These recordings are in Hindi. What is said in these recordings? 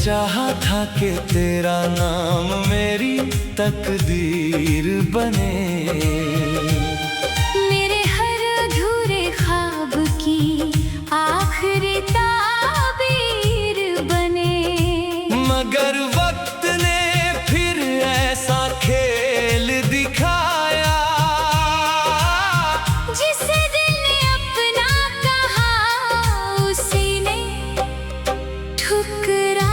चाहा था कि तेरा नाम मेरी तकदीर बने। मेरे हर अधूरे ख्वाब की आखिरी ताबीर बने। मगर वक्त ने फिर ऐसा खेल दिखाया, जिसे दिल ने अपना कहा उसी ने ठुकराया।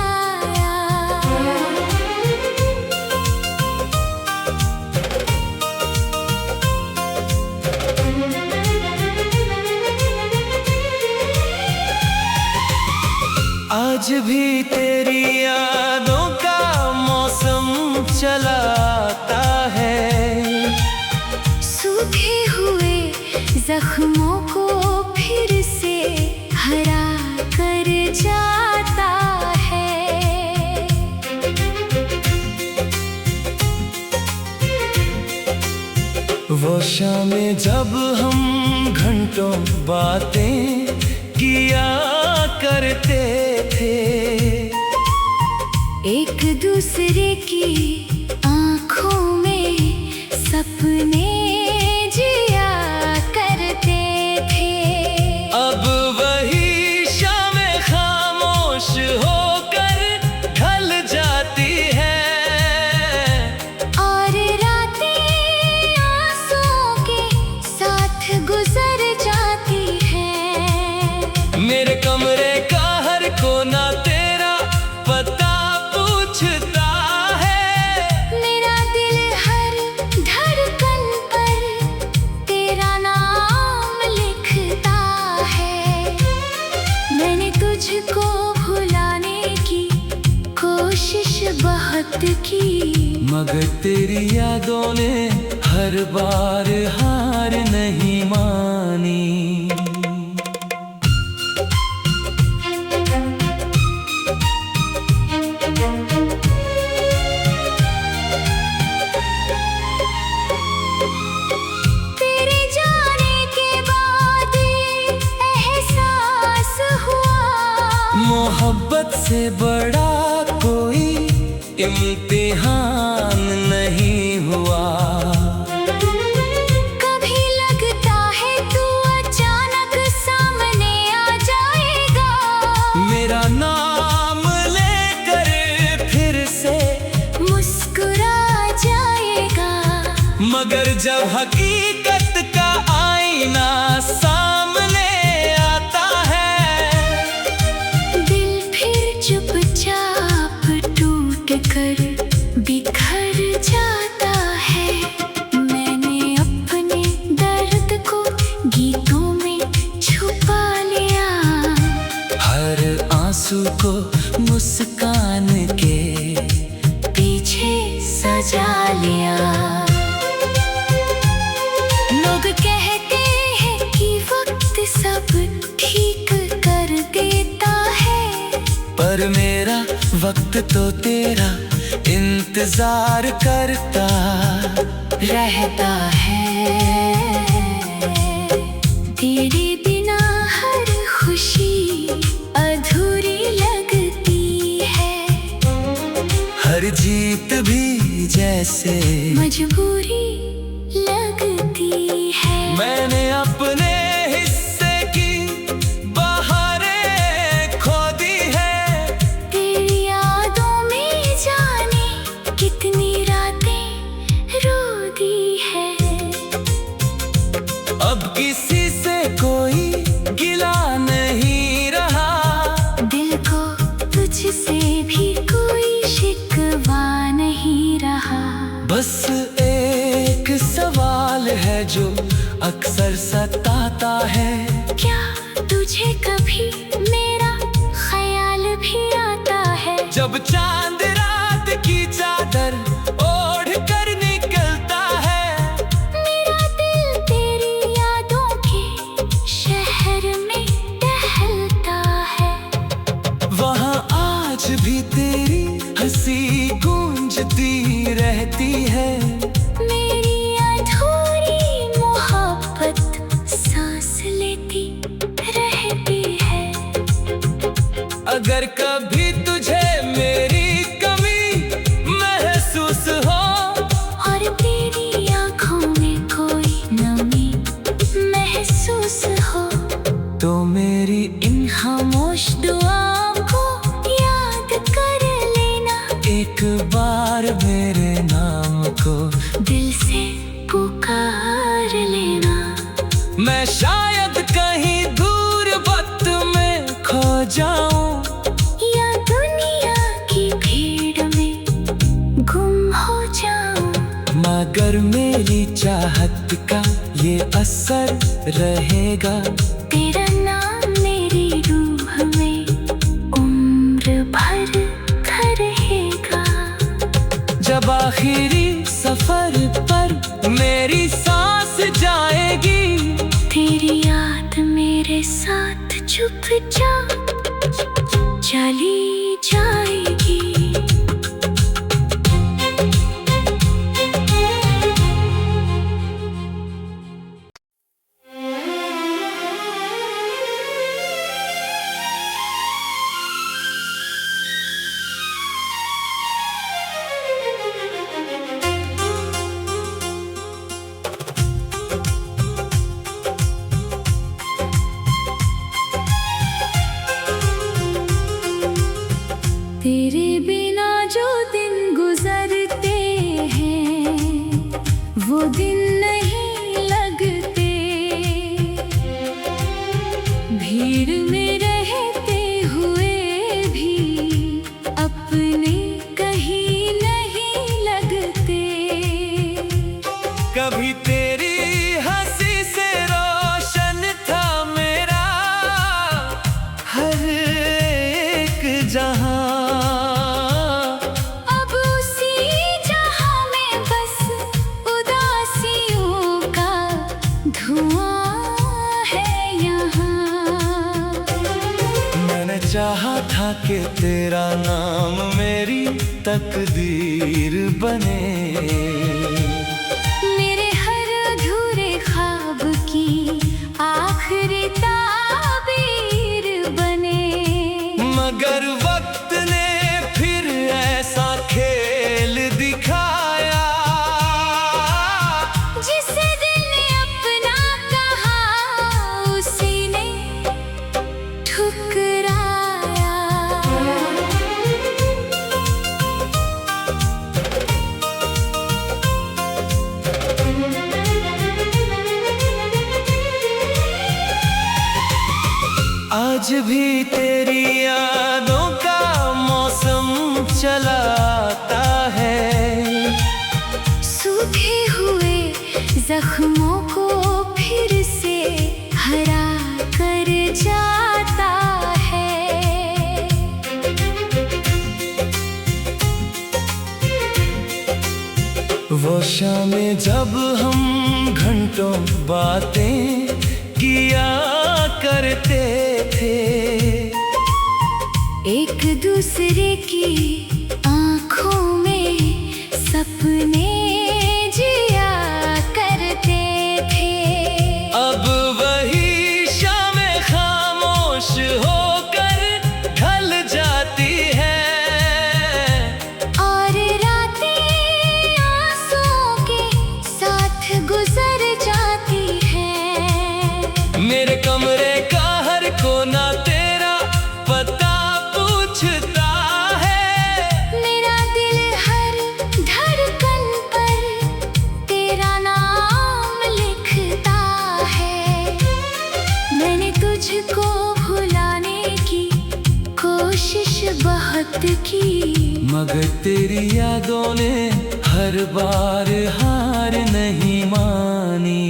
आज भी तेरी यादों का मौसम चलाता है, सूखे हुए जख्मों को फिर से हरा कर जाता है। वो शामें जब हम घंटों बातें किया करते थे, एक दूसरे की आँखों में सपने जिया करते थे। अब वही शामें खामोश होकर ढल जाती है, और रातें आंसुओं के साथ गुजर जाती हैं। मेरे कमरे का हर कोना तेरा पता पूछता है, मेरा दिल हर धड़कन पर तेरा नाम लिखता है। मैंने तुझको भुलाने की कोशिश बहुत की, मगर तेरी यादों ने हर बार हार नहीं मानी। तेरे जाने के बाद एहसास हुआ, मोहब्बत से बड़ा कोई इम्तिहान नहीं हुआ। कभी लगता है तू अचानक सामने आ जाएगा, मेरा नाम लेकर फिर से मुस्कुरा जाएगा। मगर जब हकीकत का आईना सामने आता है, दिल फिर चुपचाप टूट कर बिखर जाता है। मैंने अपने दर्द को गीतों में छुपा लिया, हर आंसू को मुस्कान के पीछे सजा लिया। लोग कहते हैं कि वक्त सब ठीक कर देता है, पर मेरा वक्त तो तेरा इंतजार करता रहता है। तेरे बिना हर खुशी अधूरी लगती है, हर जीत भी जैसे मजबूरी लगती है। मैंने अपने हिस्से की बहारें खो दी है, तेरी यादों में जाने कितनी रातें रो दी है। अब किसी से कोई गिला नहीं रहा, दिल को तुझसे भी कोई शिकवा नहीं रहा। बस एक सवाल है जो अक्सर सताता है, क्या तुझे कभी मेरा ख्याल भी आता है? जब चांद रात की चादर ओढ़ कर निकलता है, मेरा दिल तेरी यादों के शहर में टहलता है। वहाँ आज भी तेरी हंसी गूंजती रहती है। मेरी अधूरी मोहब्बत सांस लेती रहती है। अगर कभी तुझे हो तो मेरी इन खामोश दुआओं को याद कर लेना, एक बार मेरे नाम को दिल से पुकार लेना। मैं शायद कहीं दूर वक्त में खो जाऊं, या दुनिया की भीड़ में गुम हो जाऊं, मगर मेरी चाहत का ये असर रहेगा। तेरा नाम मेरी रूह में उम्र भर घर रहेगा। जब आखिरी सफर पर मेरी सांस जाएगी, तेरी याद मेरे साथ चुपचाप चली जाएगी। तेरे बिना जो दिन गुजरते हैं वो दिन नहीं लगते, भीड़ में रहते हुए भी अपने कहीं नहीं लगते। कभी तेरी हंसी से रोशन था मेरा हर एक जहां, चाहा था कि तेरा नाम मेरी तकदीर बने, मेरे हर अधूरे ख्वाब की आखिरी ताबीर बने। मगर वक्त ने फिर ऐसा खेल दिखाया, जिसे दिल ने अपना कहा उसी ने ठुकराया। आज भी तेरी यादों का मौसम चलाता है, सूखे हुए जख्मों को फिर से हरा कर जाता है। वो शामें जब हम घंटों बातें किया करते थे, एक दूसरे की आँखों में सपने जिया करते थे। अब वही शामें खामोश होकर ढल जाती है, और रातें आंसुओं के साथ गुजर जाती है। मेरे कमरे का हर कोना तेरा पता पूछता है, मेरा दिल हर धड़कन पर तेरा नाम लिखता है। मैंने तुझको भुलाने की कोशिश बहुत की, मगर तेरी यादों ने हर बार हार नहीं मानी।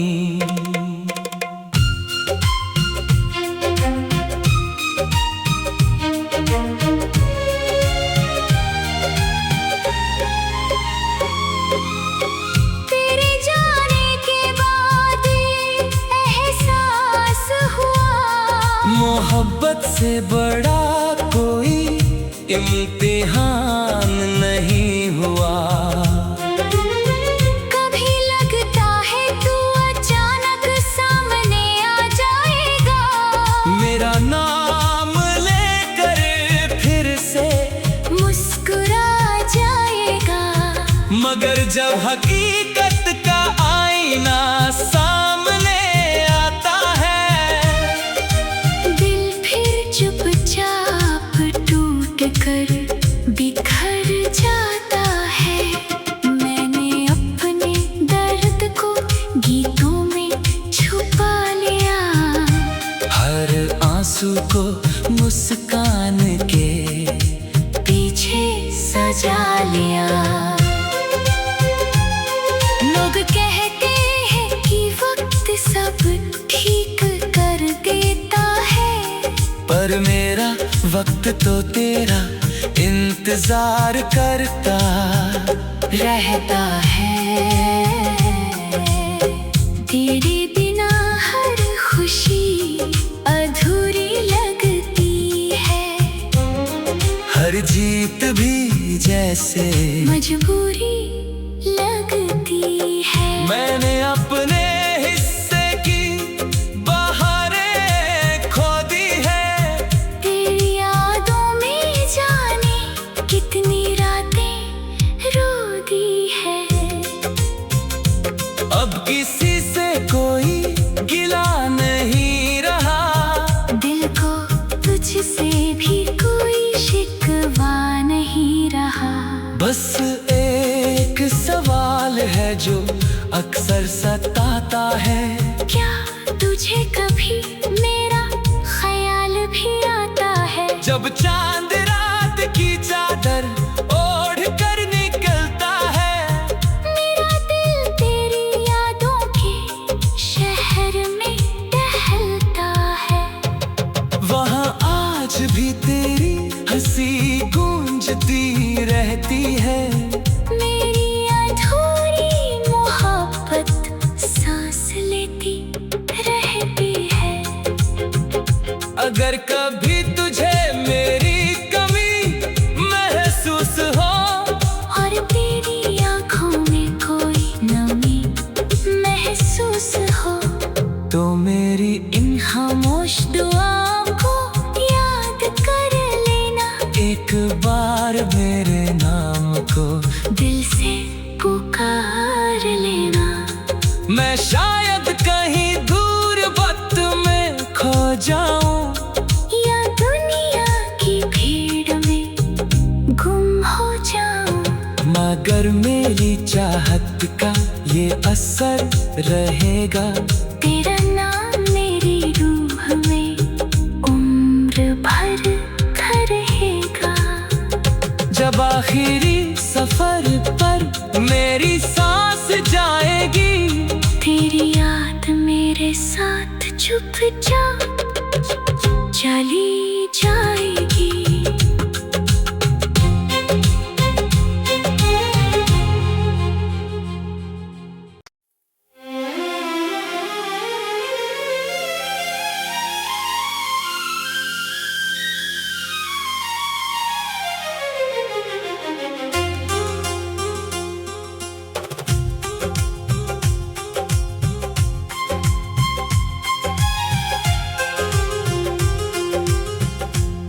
तेरे जाने के बाद एहसास हुआ, मोहब्बत से बड़ा कोई इम्तिहान नहीं हुआ। कभी लगता है तू अचानक सामने आ जाएगा, मेरा नाम लेकर फिर से मुस्कुरा जाएगा। मगर जब हकीकत का आईना सामने आता है, आंसू को मुस्कान के पीछे सजा लिया। लोग कहते हैं कि वक्त सब ठीक कर देता है, पर मेरा वक्त तो तेरा इंतजार करता रहता है। तेरे बिना हर खुशी अधूरी लगती है, हर जीत भी जैसे मजबूरी लगती है। मैंने अपने हिस्से की बहारें खो दी है, तेरी यादों में जाने कितनी रातें रो दी है। अब किसी से कोई गिला नहीं रहा, दिल को तुझसे भी कोई शिकवा नहीं रहा। बस एक सवाल है जो अक्सर सताता है, क्या तुझे कभी मेरा ख्याल भी आता है? जब चांद रात की चादर ओढ़ कर निकलता है, मेरा दिल तेरी यादों के शहर में टहलता है। वहाँ आज भी तेरी हंसी गूंजती रहती है। मेरी अधूरी मोहब्बत सांस लेती रहती है। अगर कभी तुझे मेरी कमी महसूस हो, और तेरी आँखों में कोई नमी महसूस हो, तो मेरी इन खामोश दुआओं को याद कर लेना। एक बार मेरे नाम को दिल से पुकार लेना। मैं शायद कहीं दूर वक्त में खो जाऊं, या दुनिया की भीड़ में गुम हो जाऊं, मगर मेरी चाहत का ये असर रहेगा। तेरा नाम मेरी रूह में उम्र भर रहेगा। जब आखिरी सफर पर मेरी सांस जाएगी, तेरी याद मेरे साथ चुपचाप चली जाएगी।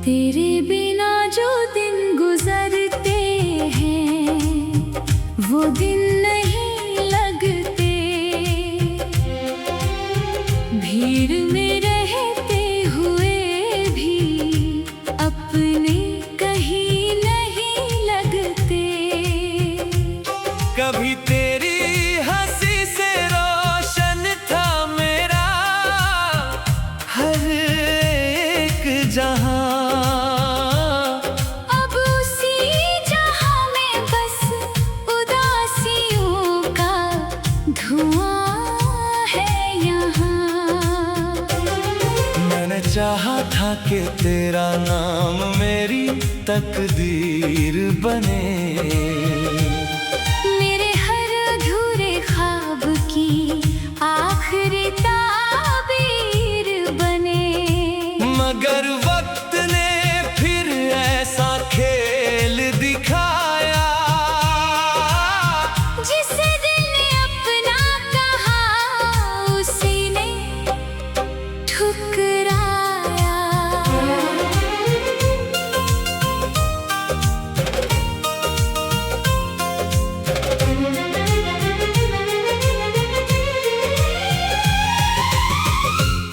तेरे बिना जो दिन गुजरते हैं, वो दिन नहीं लगते। भीड़ में रहते हुए भी अपने कहीं नहीं लगते। कभी तेरी हंसी से रोशन था मेरा हर एक जहां, चाहा था कि तेरा नाम मेरी तकदीर बने। मेरे हर अधूरे ख्वाब की आखिरी ताबीर बने। मगर वक्त ने फिर ऐसा खेल दिखाया, जिसे दिल ने अपना कहा उसी ने ठुकराया।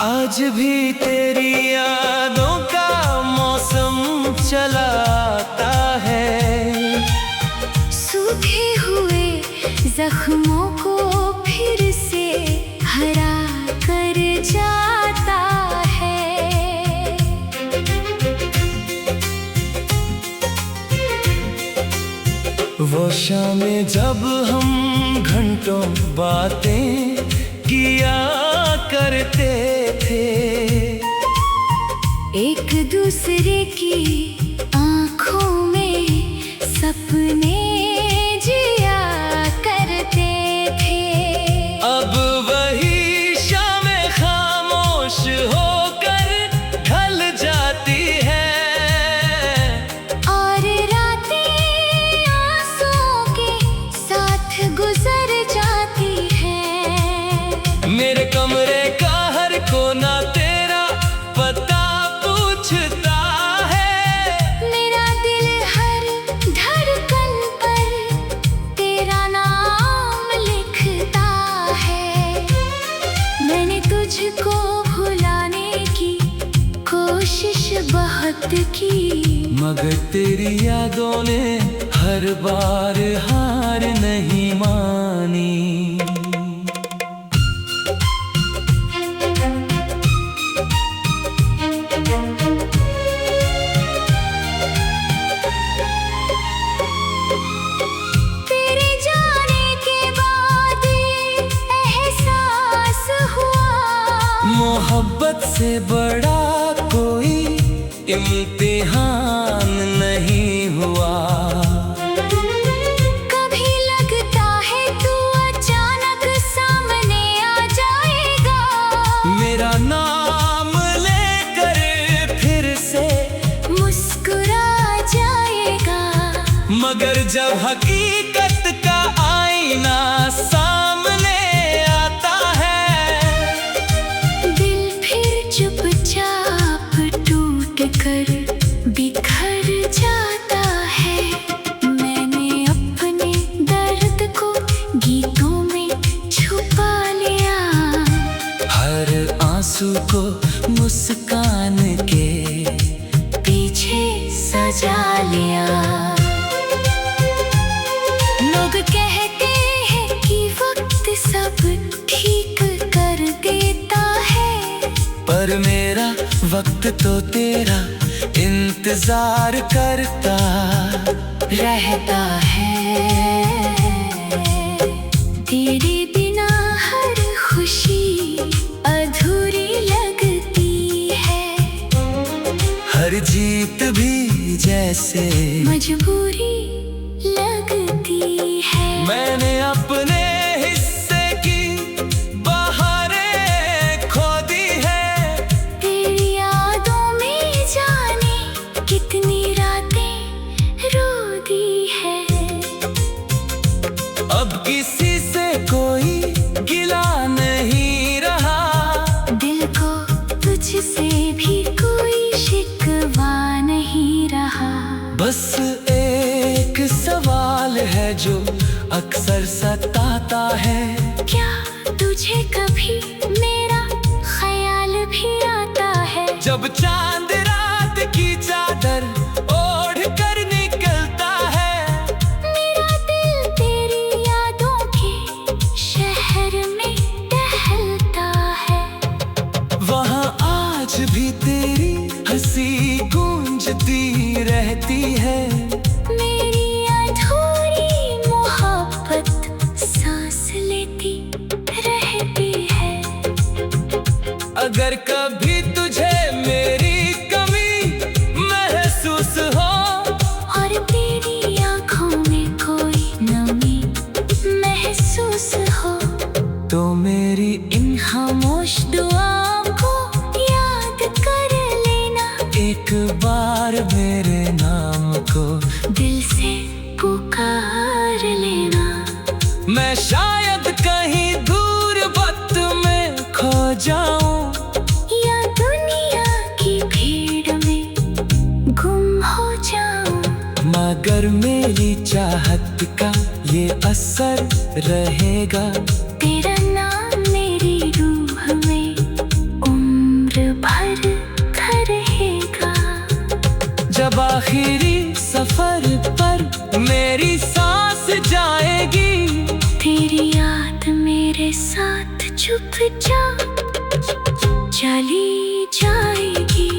आज भी तेरी यादों का मौसम चलाता है, सूखे हुए जख्मों को फिर से हरा कर जाता है। शामें जब हम घंटों बातें किया करते थे, एक दूसरे की आँखों में सपने जिया करते थे। अब वही शामें खामोश होकर ढल जाती है, और रातें आंसुओं के साथ गुजर जाती है। मेरे कमरे का हर कोना तेरा पता पूछता है, मेरा दिल हर धड़कन पर तेरा नाम लिखता है। मैंने तुझको भुलाने की कोशिश बहुत की, मगर तेरी यादों ने हर बार हार नहीं मानी। तेरे जाने के बाद एहसास हुआ, मोहब्बत से बड़ा कोई इम्तिहान नहीं हुआ। कभी लगता है तू अचानक सामने आ जाएगा, मेरा नाम लेकर फिर से मुस्कुरा जाएगा। मगर जब हकीकत का आईना सामने आता है, दिल फिर चुपचाप टूट कर बिखर जाता है। मैंने अपने दर्द को गीतों में छुपा लिया, हर आंसू को मुस्कान के पीछे सजा लिया। लोग कहते हैं कि वक्त सब ठीक कर देता है, पर मेरा वक्त तो तेरा इंतजार करता रहता है। तेरे बिना हर खुशी अधूरी लगती है, हर जीत भी जैसे मजबूरी लगती है। मैंने अपने हिस्से की बहारें खो दी है, तेरी यादों में जाने कितनी रातें रो दी है। अब किसी से कोई गिला नहीं रहा, दिल को तुझसे भी कोई शिकवा नहीं रहा। बस एक सवाल है जो अक्सर सताता है, क्या तुझे कभी मेरा ख्याल भी आता है? जब चांद रात की चादर ओढ़ कर निकलता है, मेरा दिल तेरी यादों के शहर में टहलता है। वहाँ आज भी तेरी हंसी गूंजती रहती है, मेरी अधूरी मोहब्बत सांस लेती रहती है। अगर कभी तुझे मेरी कमी महसूस हो, और तेरी आँखों में कोई नमी महसूस हो, तो मेरी इन खामोश दुआओं को याद कर लेना। एक बार मेरे नाम को दिल से पुकार लेना। मैं शायद कहीं दूर वक्त में खो जाऊं, या दुनिया की भीड़ में गुम हो जाऊं, मगर मेरी चाहत का ये असर रहेगा। तेरा नाम मेरी रूह में उम्र भर रहेगा। जब आखिरी सफर पर मेरी सांस जाएगी, तेरी याद मेरे साथ चुपचाप चली जाएगी।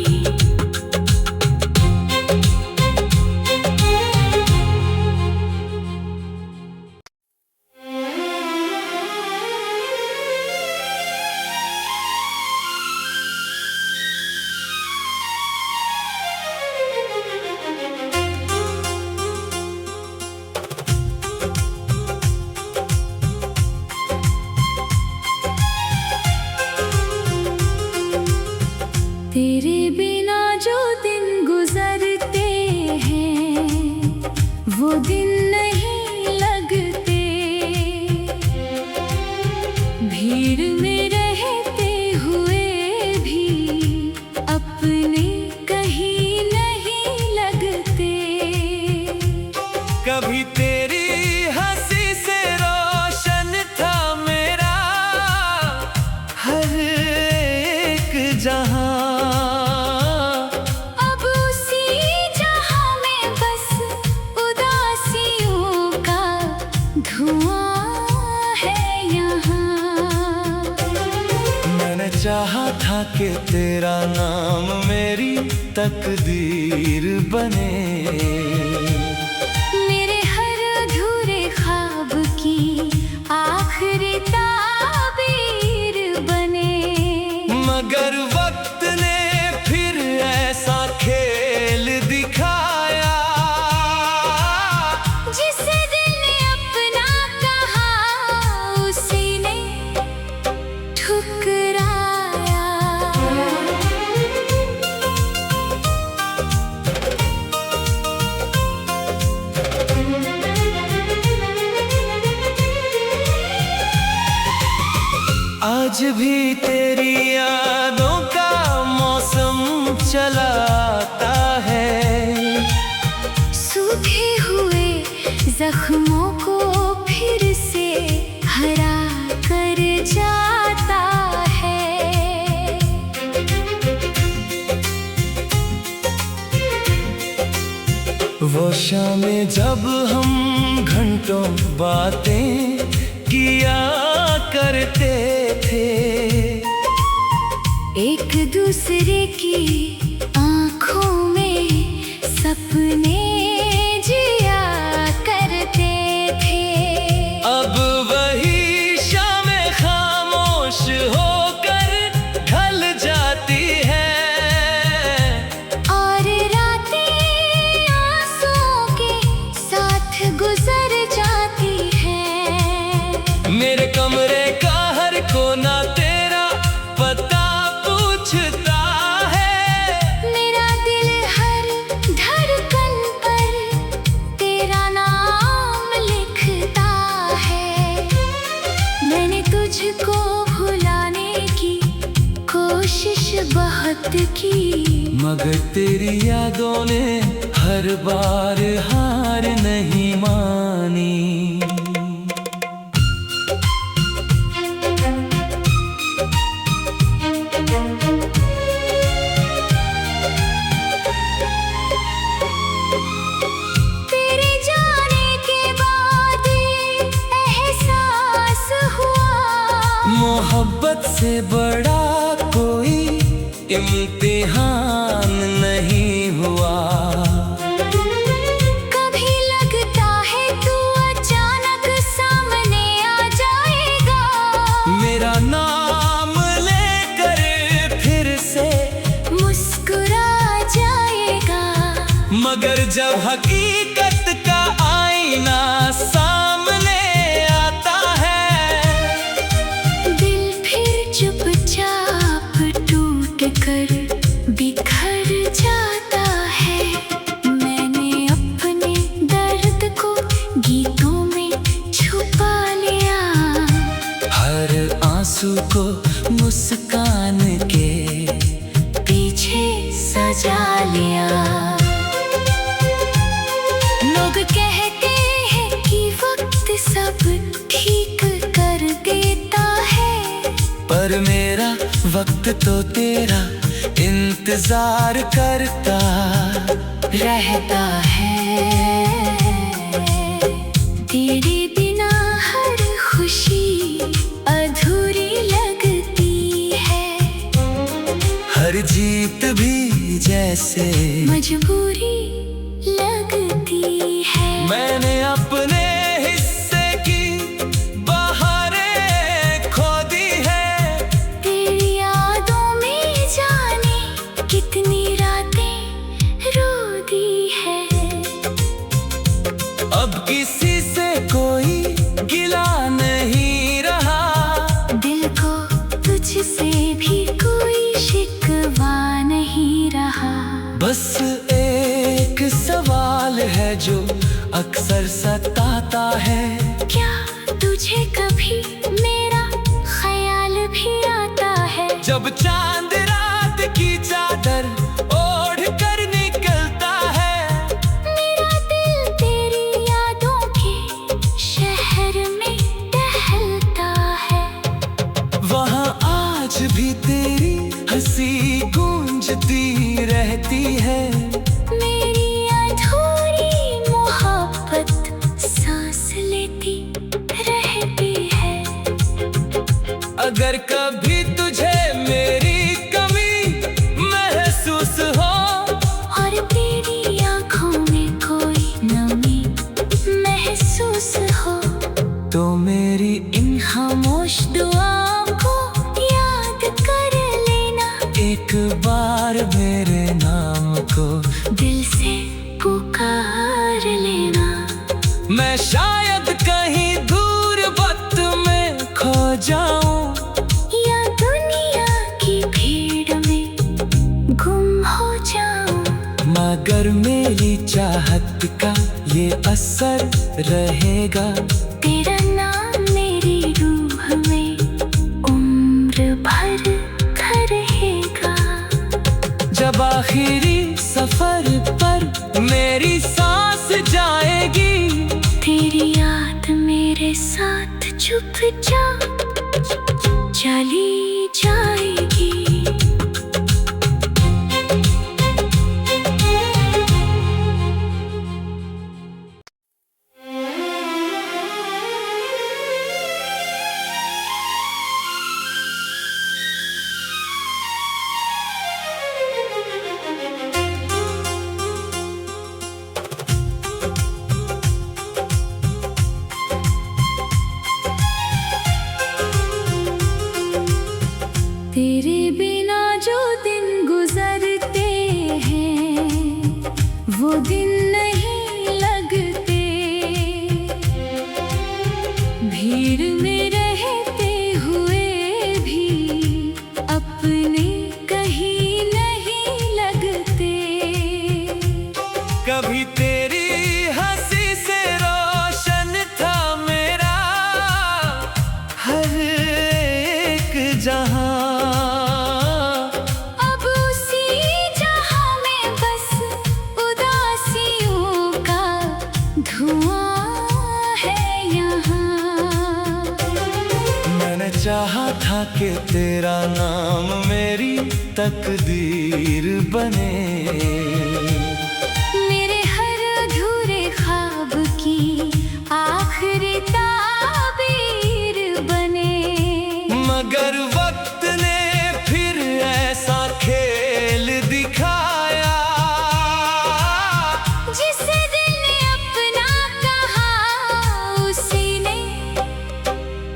बिना जो दिन गुजरते हैं वो दिन नहीं लगते। भीड़ में रहते हुए भी अपने कहीं नहीं लगते। कभी तेरी हंसी से रोशन था मेरा हर एक जहां। अब उसी जहां में बस उदासियों का धुआं है यहाँ। मैंने चाहा था कि तेरा नाम मेरी तकदीर बने। मेरे हर अधूरे ख्वाब की आखिरी ताबीर बने। मगर वक्त ने फिर ऐसा खेल दिखाया जिसे दिल ने अपना कहा उसी ने ठुकराया। आज भी तेरी यादों का मौसम चलाता है। सूखे हुए जख्मों को फिर से हरा कर जाता है। वो शामें जब हम घंटों बातें किया करते थे। एक दूसरे की आँखों में सपने जिया करते थे। अब वही शामें खामोश होकर ढल जाती है और रातें आंसुओं के साथ गुजर जाती हैं। मेरे कमरे का हर कोना तेरा पता पूछता है। मेरा दिल हर धड़कन पर तेरा नाम लिखता है। मैंने तुझको भुलाने की कोशिश बहुत की मगर तेरी यादों ने हर बार हार नहीं मानी। तेरे जाने के बाद एहसास हुआ मोहब्बत से बड़ा कोई इम्तिहान नहीं हुआ। कभी लगता है तू अचानक सामने आ जाएगा। मेरा नाम लेकर फिर से मुस्कुरा जाएगा। मगर जब हकीकत का आईना सामने आता है दिल फिर चुपचाप टूट कर बिखर जाता है। मैंने अपने दर्द को गीतों में छुपा लिया। हर आंसू को मुस्कान के पीछे सजा लिया। लोग कहते हैं कि वक्त सब ठीक कर देता है। पर मेरा वक्त तो तेरा इंतजार करता रहता है। तेरे बिना हर खुशी अधूरी लगती है। हर जीत भी जैसे मजबूरी लगती है। मैंने अपने हिस्से की बहारें खो दी है। तेरी यादों में जाने कितनी रातें रो दी है। अब किसी से कोई गिला नहीं रहा। दिल को तुझसे भी कोई शिकवा नहीं बस एक सवाल है जो अक्सर सताता है, क्या तुझे कभी मेरा ख्याल भी आता है? जब चांद रात की चादर ओढ़ कर निकलता है, मेरा दिल तेरी यादों के शहर में टहलता है। वहाँ आज भी तेरी हंसी गूंजती रहती है। मेरी अधूरी मोहब्बत सांस लेती रहती है। अगर कभी तुझे मेरी कमी महसूस हो, और तेरी आँखों में कोई नमी महसूस हो, तो मेरी इन खामोश दुआओं को याद कर लेना। एक बार मेरे नाम को दिल से पुकार लेना। मैं शायद कहीं दूर वक्त में खो जाऊं, या दुनिया की भीड़ में गुम हो जाऊं, मगर मेरी चाहत का ये असर रहेगा। तेरा नाम मेरी रूह में उम्र भर रहेगा। जब आखिरी सफर पर मेरी सांस जाएगी, तेरी याद मेरे साथ चुपचाप चली जाएगी। तेरे बिना जो दिन गुजरते हैं, वो दिन नहीं लगते। भीड़ में रहते हुए भी अपने कहीं नहीं लगते। कभी तेरी हंसी से रोशन था मेरा हर एक जहां। अब उसी जहां में बस उदासियों का धुआं है यहाँ। मैंने चाहा था कि तेरा नाम मेरी तकदीर बने, मेरे हर अधूरे ख्वाब की आखिरी ताबीर बने। मगर वक्त ने फिर ऐसा खेल दिखाया, जिसे दिल ने अपना कहा उसी ने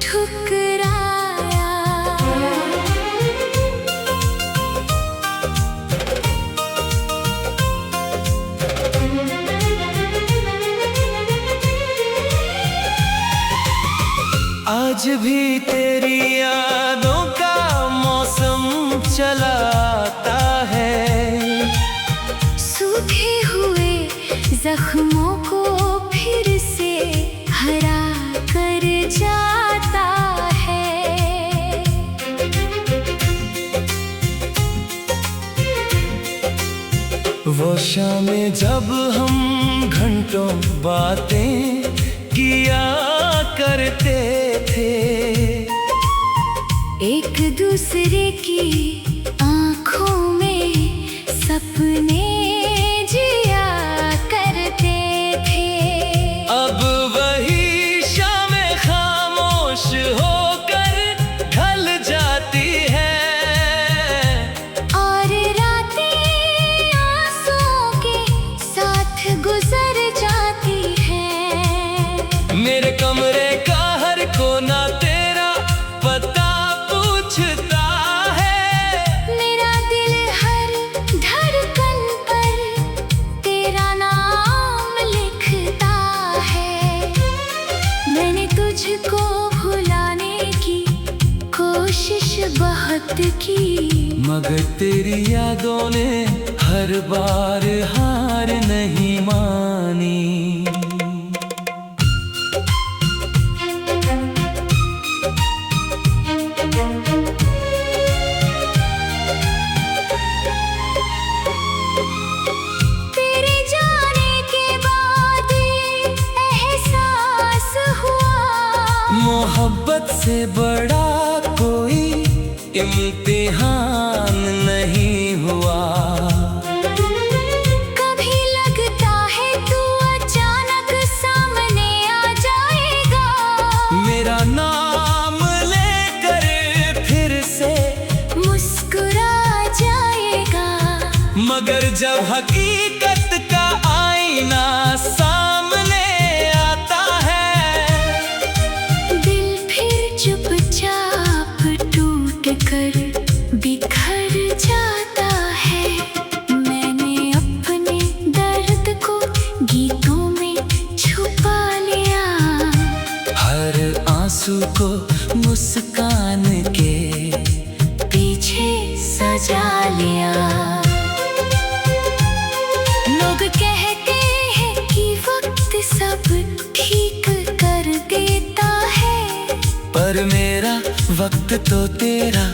ठुकराया। आज भी तेरी यादों का मौसम चला आता है। सूखे हुए जख्मों को फिर से हरा कर जाता है। वो शामें जब हम घंटों बातें किया करते थे, एक दूसरे की आँखों में सपने जिया करते थे। अब वही शामें खामोश होकर ढल जाती है, और रातें आंसुओं के साथ गुजर जाती है। मेरे कमरे का हर कोना तेरा पता पूछता है। मेरा दिल हर धड़कन पर तेरा नाम लिखता है। मैंने तुझको भुलाने की कोशिश बहुत की, मगर तेरी यादों ने हर हर बार हार नहीं मानी। तेरे जाने के बाद एहसास हुआ, मोहब्बत से बड़ा कोई इम्तिहान नहीं हुआ। कभी लगता है तू अचानक सामने आ जाएगा, मेरा नाम लेकर फिर से मुस्कुरा जाएगा। मगर जब हकीकत का आईना सामने आता है, दिल फिर चुपचाप टूट कर बिखर जाता है। मैंने अपने दर्द को गीतों में छुपा लिया, हर आंसू को मुस्कान के पीछे सजा लिया। लोग कहते हैं कि वक्त सब ठीक कर देता है, पर मेरा वक्त तो तेरा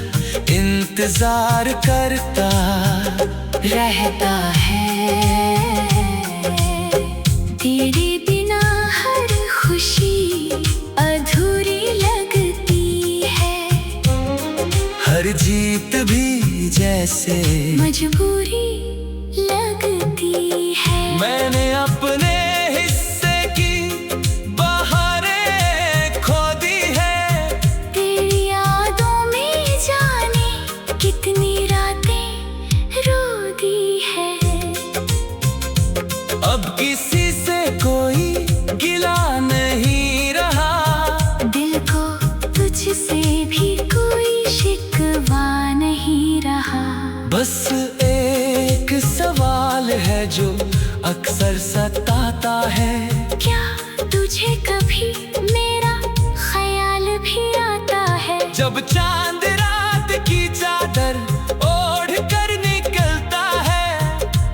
इंतजार करता रहता है। तेरे बिना हर खुशी अधूरी लगती है, हर जीत भी जैसे मजबूरी लगती है। मैंने अपने हिस्से की बहारें खो दी है, तेरी यादों में जाने कितनी रातें रो दी है। अब किसी से कोई गिला नहीं रहा, दिल को तुझसे भी कोई शिकवा नहीं रहा। बस एक सवाल है जो अक्सर सताता है, क्या तुझे कभी मेरा ख्याल भी आता है? जब चांद रात की चादर ओढ़ कर निकलता है,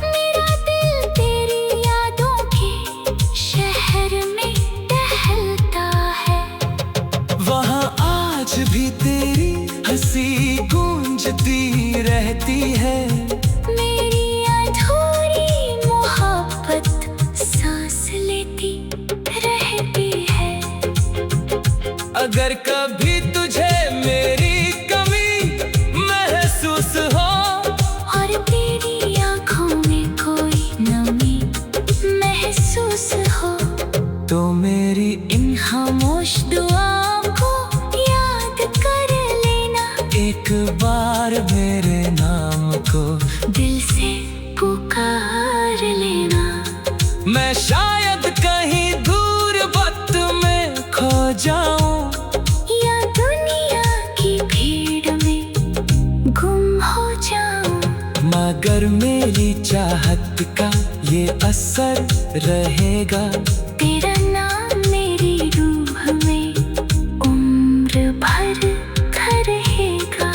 मेरा दिल तेरी यादों के शहर में टहलता है। वहाँ आज भी तेरी हंसी गूंजती रहती है। मेरी अधूरी मोहब्बत सांस लेती रहती है। अगर कभी तुझे मेरी कमी महसूस हो, और तेरी आँखों में कोई नमी महसूस हो, तो मेरी इन खामोश दुआओं को याद कर लेना। एक बार मेरे नाम को दिल से पुकार लेना। मैं शायद कहीं दूर वक्त में खो जाऊं, या दुनिया की भीड़ में गुम हो जाऊं, मगर मेरी चाहत का ये असर रहेगा। तेरा नाम मेरी रूह में उम्र भर रहेगा।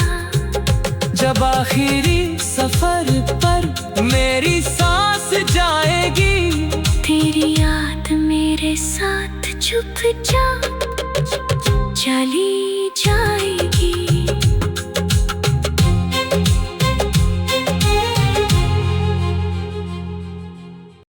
जब आखिरी सफर पर मेरी सांस जाएगी, तेरी याद मेरे साथ चुपचाप चली